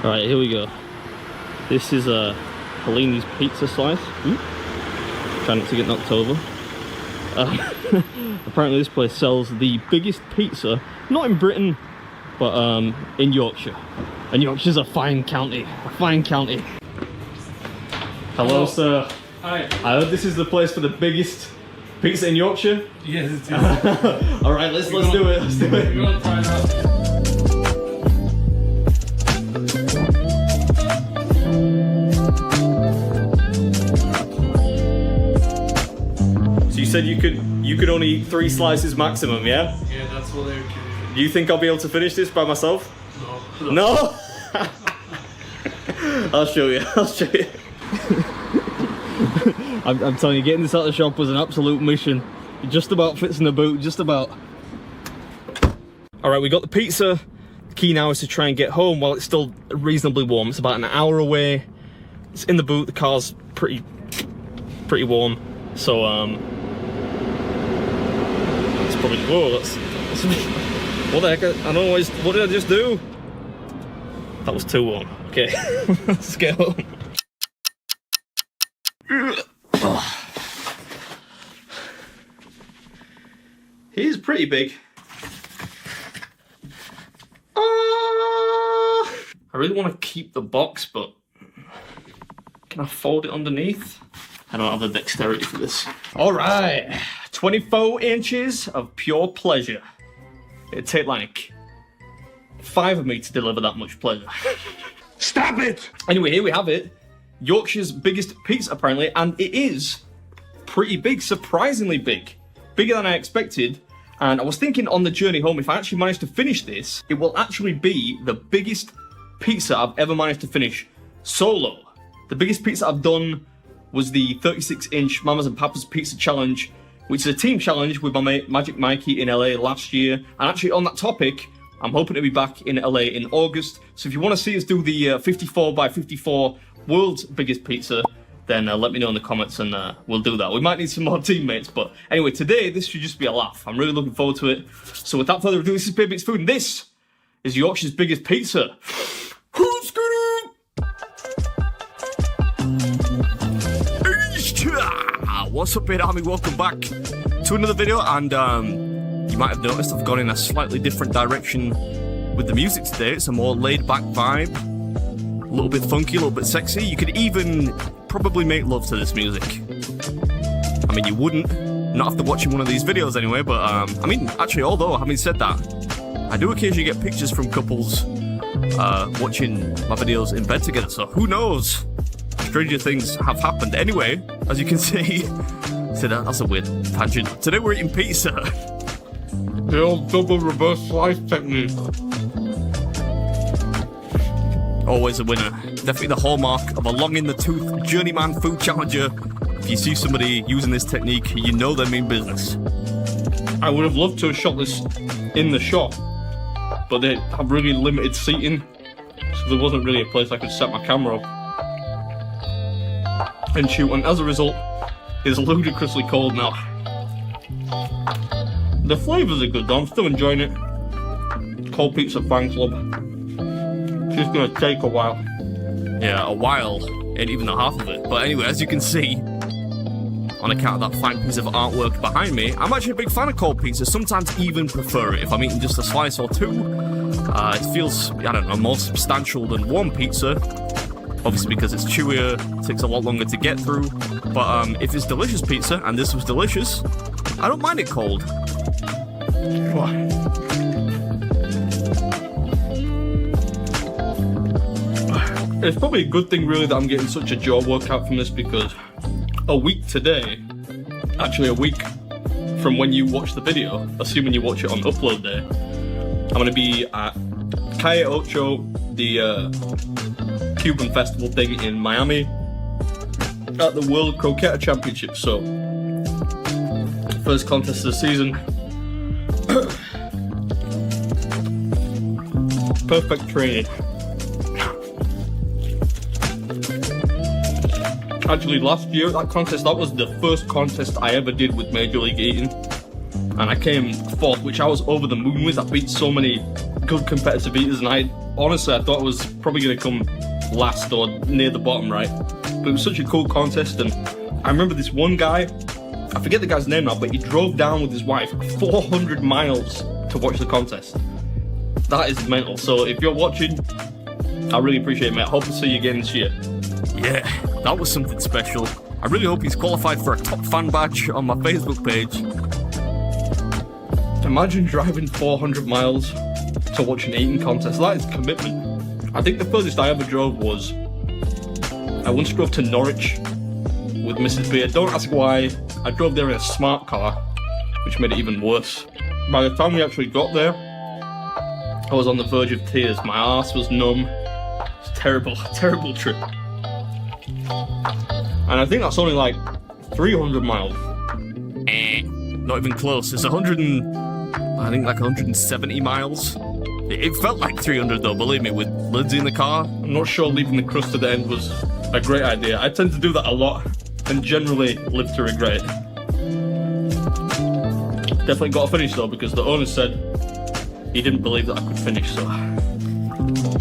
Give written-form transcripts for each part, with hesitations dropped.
Alright, here we go. This is Heleni's pizza slice. Try not to get knocked over. Apparently this place sells the biggest pizza, not in Britain, but in Yorkshire. And Yorkshire's a fine county, Hello, sir. Hi. I heard this is the place for the biggest pizza in Yorkshire. Yes, it is. Alright, let's do it. Let's do it. We're gonna try it out. So you said you could only eat 3 slices maximum, yeah? Yeah, that's what they're kidding. Do you think I'll be able to finish this by myself? No. No? I'll show you. I'm telling you, getting this out of the shop was an absolute mission. It just about fits in the boot, just about. Alright, we got the pizza. The key now is to try and get home while it's still reasonably warm. It's about an hour away. It's in the boot, the car's pretty warm. So, it's probably, whoa, that's what the heck, I don't know, what did I just do? That was too warm. Okay, let's get home. He's pretty big. I really want to keep the box, but can I fold it underneath? I don't have the dexterity for this. All right, 24 inches of pure pleasure. It'd take like 5 of me to deliver that much pleasure. Stop it! Anyway, here we have it. Yorkshire's biggest pizza, apparently, and it is pretty big, surprisingly big. Bigger than I expected. And I was thinking on the journey home, if I actually manage to finish this, it will actually be the biggest pizza I've ever managed to finish solo. The biggest pizza I've done was the 36-inch Mamas and Papas Pizza Challenge, which is a team challenge with my mate Magic Mikey in LA last year. And actually on that topic, I'm hoping to be back in LA in August. So if you want to see us do the 54 by 54 world's biggest pizza, then let me know in the comments and we'll do that. We might need some more teammates, but anyway, today this should just be a laugh. I'm really looking forward to it. So without further ado, this is BeardMeatsFo, and this is Yorkshire's biggest pizza. Who's gonna? What's up, Beard Army? Welcome back to another video, and you might have noticed I've gone in a slightly different direction with the music today. It's a more laid-back vibe, a little bit funky, a little bit sexy. You could even probably make love to this music. I mean, you wouldn't, not after watching one of these videos anyway, but I mean, actually, although having said that, I do occasionally get pictures from couples watching my videos in bed together, so who knows? Stranger things have happened. Anyway, as you can see, that's a weird tangent. Today we're eating pizza. The old double reverse slice technique. Always a winner. Definitely the hallmark of a long-in-the-tooth journeyman food challenger. If you see somebody using this technique, you know they mean business. I would have loved to have shot this in the shop, but they have really limited seating, so there wasn't really a place I could set my camera up and shoot, and as a result, it's ludicrously cold now. The flavours are good though, I'm still enjoying it. Cold Pizza Fan Club. It's just gonna take a while. Yeah, a while, ain't even the half of it. But anyway, as you can see, on account of that fine piece of artwork behind me, I'm actually a big fan of cold pizza, sometimes even prefer it. If I'm eating just a slice or two, it feels, I don't know, more substantial than warm pizza. Obviously because it's chewier, takes a lot longer to get through. But if it's delicious pizza, and this was delicious, I don't mind it cold. It's probably a good thing really that I'm getting such a jaw workout from this, because a week today, actually a week from when you watch the video, assuming you watch it on upload day, I'm going to be at Calle Ocho, the Cuban festival thing in Miami, at the World Croqueta Championship. So, first contest of the season. Perfect training. Actually, last year, that contest, that was the first contest I ever did with Major League Eating. And I came 4th, which I was over the moon with. I beat so many good competitive eaters, and honestly I thought it was probably going to come last or near the bottom, right? But it was such a cool contest, and I remember this one guy, I forget the guy's name now, but he drove down with his wife 400 miles to watch the contest. That is mental. So if you're watching, I really appreciate it, mate. I hope to see you again this year. Yeah, that was something special. I really hope he's qualified for a top fan badge on my Facebook page. Imagine driving 400 miles to watch an eating contest. That is commitment. I think the furthest I ever drove was, I once drove to Norwich with Mrs. Beard. Don't ask why. I drove there in a smart car, which made it even worse. By the time we actually got there, I was on the verge of tears. My arse was numb. It's a terrible, terrible trip. And I think that's only like 300 miles. Not even close. It's 170 miles. It felt like 300 though, believe me, with Lindsay in the car. I'm not sure leaving the crust to the end was a great idea. I tend to do that a lot and generally live to regret it. Definitely got to finish though, because the owner said he didn't believe that I could finish, so...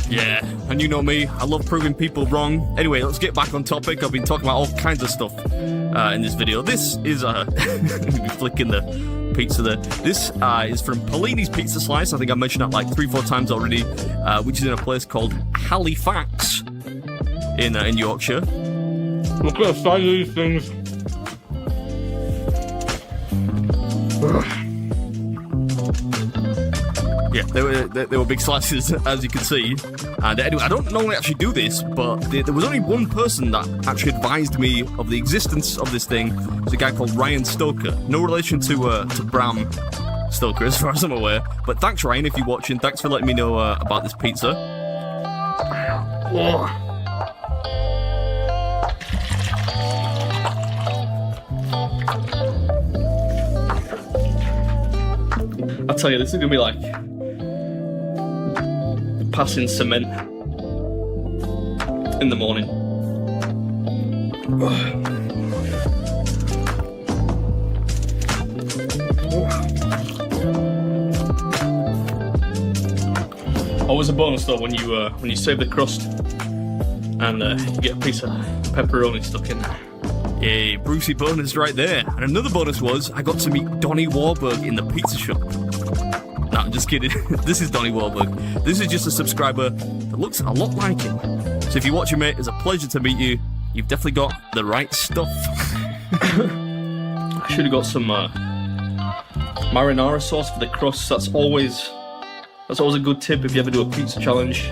Yeah, and you know me, I love proving people wrong. Anyway, let's get back on topic. I've been talking about all kinds of stuff in this video. This is, be flicking the pizza there. This is from Polini's Pizza Slice. I think I mentioned that like 3-4 times already, which is in a place called Halifax in Yorkshire. Look at the size of these things. Yeah, they were big slices, as you can see. And anyway, I don't normally actually do this, but there was only one person that actually advised me of the existence of this thing. It's a guy called Ryan Stoker. No relation to Bram Stoker, as far as I'm aware. But thanks, Ryan, if you're watching. Thanks for letting me know about this pizza. Oh. I'll tell you, this is gonna be like passing cement in the morning. Always a bonus though when you save the crust and you get a piece of pepperoni stuck in there. Yay, Brucey bonus right there. And another bonus was I got to meet Donnie Wahlberg in the pizza shop. No, I'm just kidding. This is Donnie Wahlberg. This is just a subscriber that looks a lot like him. So if you're watching, mate, it's a pleasure to meet you. You've definitely got the right stuff. I should have got some marinara sauce for the crust. That's always a good tip if you ever do a pizza challenge.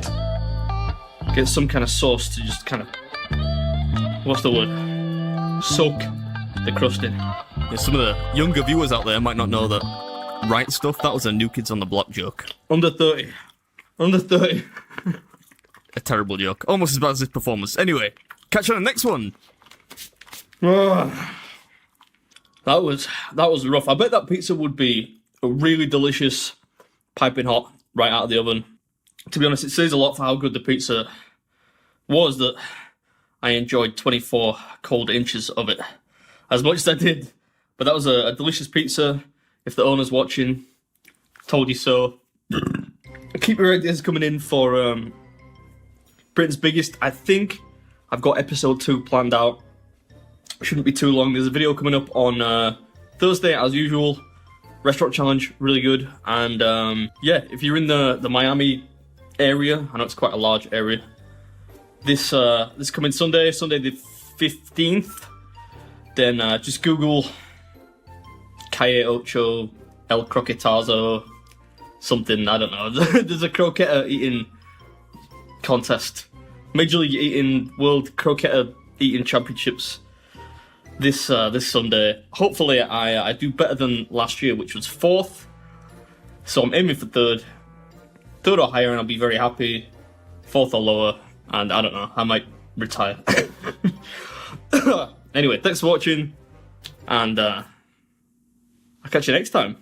Get some kind of sauce to just kind of, what's the word? Soak the crust in. Yeah, some of the younger viewers out there might not know that right stuff, that was a New Kids on the Block joke. Under 30. Under 30. A terrible joke. Almost as bad as this performance. Anyway, catch you on the next one. That was rough. I bet that pizza would be a really delicious, piping hot, right out of the oven. To be honest, it says a lot for how good the pizza was that I enjoyed 24 cold inches of it, as much as I did. But that was a delicious pizza. If the owner's watching, told you so. Keep your ideas coming in for Britain's Biggest. I think I've got episode 2 planned out. Shouldn't be too long. There's a video coming up on Thursday, as usual. Restaurant challenge, really good. And yeah, if you're in the Miami area, I know it's quite a large area. This coming Sunday the 15th, then just Google Calle Ocho El Croquetazo, something, I don't know. There's a croqueta eating contest. Major League Eating World Croqueta Eating Championships this Sunday. Hopefully I do better than last year, which was 4th. So I'm aiming for 3rd or higher, and I'll be very happy. 4th or lower, and I don't know, I might retire. Anyway, thanks for watching, and I'll catch you next time.